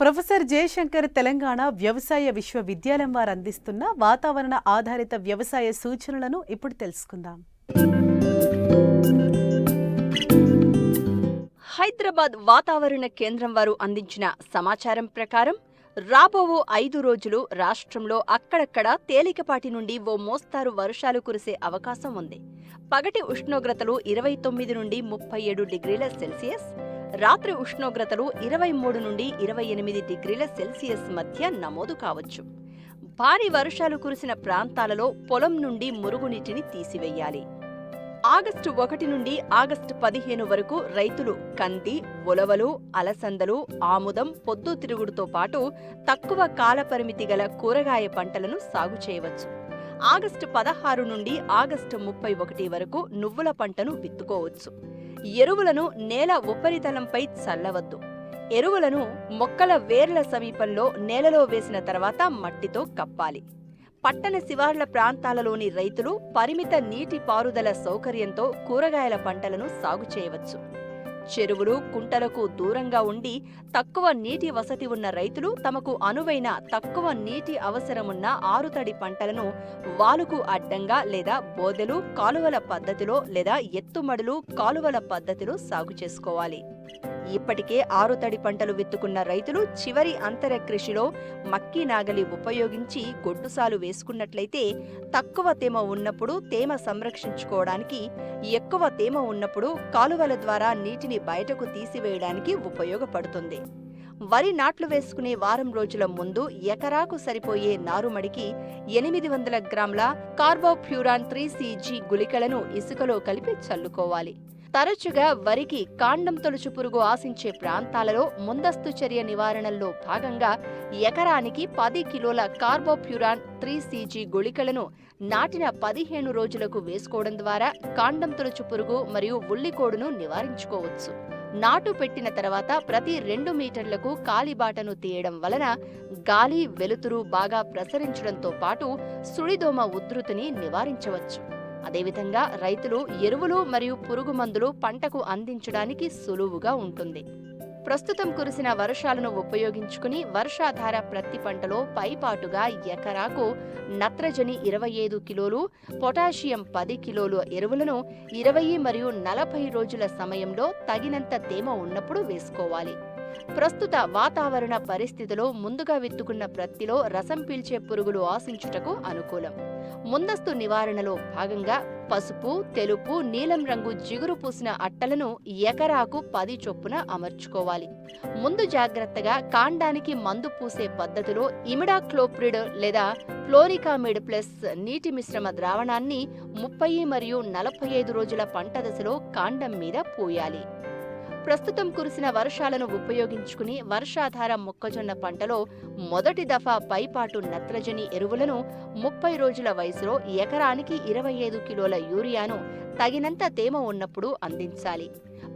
Professor Jayashankar Telangana వ్యవసాయ విశ్వవిద్యాలయం వారు అందిస్తున్న వాతావరణ ఆధారిత వ్యవసాయ సూచనలను ఇప్పుడు తెలుసుకుందాం. హైదరాబాద్ వాతావరణ కేంద్రం వారు అందించిన సమాచారం ప్రకారం రాబో 5 రోజులు రాష్ట్రంలో అక్కడక్కడ తేలికపాటి నుండి ఓ మోస్తారు వర్షాలు కురిసే అవకాశం ఉంది. పగటి ఉష్ణోగ్రతలు 29 నుండి 37 డిగ్రీల సెల్సియస్, రాత్రి ఉష్ణోగ్రతలు 23 నుండి 28 డిగ్రీల సెల్సియస్ మధ్య నమోదు కావచ్చు. భారీ వర్షాలు కురిసిన ప్రాంతాలలో పొలం నుండి మురుగునీటిని తీసివేయాలి. ఆగస్టు 1 నుండి ఆగస్టు 15 వరకు రైతులు కంది, ఉలవలు, అలసందలు, ఆముదం, పొద్దుతిరుగుడుతో పాటు తక్కువ కాలపరిమితి గల కూరగాయ పంటలను సాగు చేయవచ్చు. ఆగస్టు 16 నుండి ఆగస్టు 31 వరకు నువ్వుల పంటను విత్తుకోవచ్చు. ఎరువులను నేల ఉపరితలంపై చల్లవద్దు. ఎరువులను మొక్కల వేర్ల సమీపంలో నేలలో వేసిన తర్వాత మట్టితో కప్పాలి. పట్టణ శివార్ల ప్రాంతాలలోని రైతులు పరిమిత నీటి పారుదల సౌకర్యంతో కూరగాయల పంటలను సాగు చేయవచ్చు. చెరువులు, కుంటలకు దూరంగా ఉండి తక్కువ నీటి వసతి ఉన్న రైతులు తమకు అనువైన తక్కువ నీటి అవసరమున్న ఆరుతడి పంటలను వాలుకు అడ్డంగా లేదా బోదెలు, కాలువల పద్ధతిలో లేదా ఎత్తుమడులు, కాలువల పద్ధతిలో సాగు చేసుకోవాలి. ఇప్పటికే ఆరుతడి పంటలు విత్తుకున్న రైతులు చివరి అంతర కృషిలో మక్కీ నాగలి ఉపయోగించి గొడ్డుసాలు వేసుకున్నట్లయితే తక్కువ తేమ ఉన్నప్పుడు తేమ సంరక్షించుకోవడానికి, ఎక్కువ తేమ ఉన్నప్పుడు కాలువల ద్వారా నీటిని బయటకు తీసివేయడానికి ఉపయోగపడుతుంది. వరి నాట్లు వేసుకునే వారం రోజుల ముందు ఎకరాకు సరిపోయే నారుమడికి 800 గ్రాముల కార్బోఫ్యూరాన్ 3CG గుళికలను ఇసుకలో కలిపి చల్లుకోవాలి. తరచుగా వరికి కాండం తొలుచు పురుగు ఆశించే ప్రాంతాలలో ముందస్తు చర్య నివారణలో భాగంగా ఎకరానికి 10 కిలోల కార్బోఫ్యూరాన్ 3CG గుళికలను నాటిన 15 రోజులకు వేసుకోవడం ద్వారా కాండం తొలుచు పురుగు మరియు ఉల్లికోడును నివారించుకోవచ్చు. నాటు పెట్టిన తర్వాత ప్రతి 2 మీటర్లకు కాలిబాటను తీయడం వలన గాలి, వెలుతురు బాగా ప్రసరించడంతో పాటు సుడిదోమ ఉధృతిని నివారించవచ్చు. అదేవిధంగా రైతులు ఎరువులు మరియు పురుగు మందులు పంటకు అందించడానికి సులువుగా ఉంటుంది. ప్రస్తుతం కురిసిన వర్షాలను ఉపయోగించుకుని వర్షాధార ప్రత్తి పంటలో పైపాటుగా ఎకరాకు నత్రజని 25 కిలోలు, పొటాషియం 10 కిలోలు ఎరువులను 20 మరియు 40 రోజుల సమయంలో తగినంత తేమ ఉన్నప్పుడు వేసుకోవాలి. ప్రస్తుత వాతావరణ పరిస్థితిలో ముందుగా విత్తుకున్న ప్రత్తిలో రసం పీల్చే పురుగులు ఆశించుటకు అనుకూలం. ముందస్తు నివారణలో భాగంగా పసుపు, తెలుపు, నీలం రంగు జిగురు పూసిన అట్టలను ఎకరాకు 10 చొప్పున అమర్చుకోవాలి. ముందు జాగ్రత్తగా కాండానికి మందు పూసే పద్ధతిలో ఇమిడాక్లోప్రిడ్ లేదా ఫ్లోరికామిడ్ ప్లస్ నీటి మిశ్రమ ద్రావణాన్ని 30 మరియు 45 రోజుల పంట దశలో కాండం మీద పూయాలి. ప్రస్తుతం కురిసిన వర్షాలను ఉపయోగించుకుని వర్షాధార మొక్కజొన్న పంటలో మొదటి దఫా పైపాటు నత్రజని ఎరువులను 30 రోజుల వయసులో ఎకరానికి 25 కిలోల యూరియాను తగినంత తేమ ఉన్నప్పుడు అందించాలి.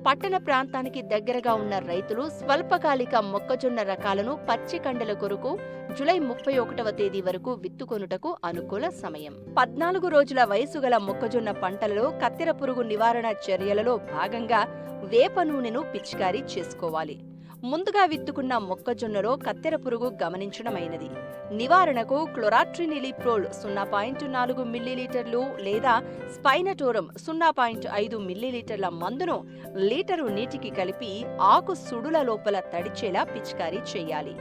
పట్టణ ప్రాంతానికి దగ్గరగా ఉన్న రైతులు స్వల్పకాలిక మొక్కజొన్న రకాలను పచ్చి కండల కొరకు జూలై 31వ తేదీ వరకు విత్తుకొనుటకు అనుకూల సమయం. 14 రోజుల వయసు గల మొక్కజొన్న పంటలలో కత్తెర పురుగు నివారణ చర్యలలో భాగంగా వేప నూనెను పిచికారీ చేసుకోవాలి. ముందుగా విత్తుకున్న మొక్కజొన్నలో కత్తెర పురుగు గమనించడమైనది. నివారణకు క్లోరాట్రినిలిప్రోల్ 0.4 మిల్లీలీటర్లు లేదా స్పైనటోరం 0.5 మిల్లీలీటర్ల మందును లీటరు నీటికి కలిపి ఆకు సుడుల లోపల తడిచేలా పిచికారీ చేయాలి.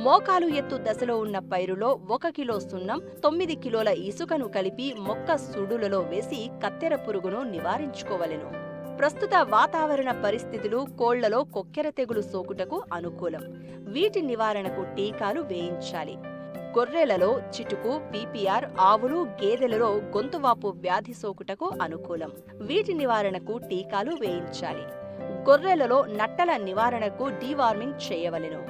మోకాలు ఎత్తు దశలో ఉన్న పైరులో 1 కిలో సున్నం, 9 కిలోల ఇసుకను కలిపి మొక్క సుడులలో వేసి కత్తెర పురుగును నివారించుకోవలెను. ప్రస్తుత వాతావరణ పరిస్థితులు కోళ్లలో కొక్కెర తెగులు సోకుటకు అనుకూలం. వీటి నివారణకు టీకాలు వేయించాలి. గొర్రెలలో చిటుకు, పీపీఆర్, ఆవులు, గేదెలలో గొంతువాపు వ్యాధి సోకుటకు అనుకూలం. వీటి నివారణకు టీకాలు వేయించాలి. గొర్రెలలో నట్టల నివారణకు డీవార్మింగ్ చేయవలెను.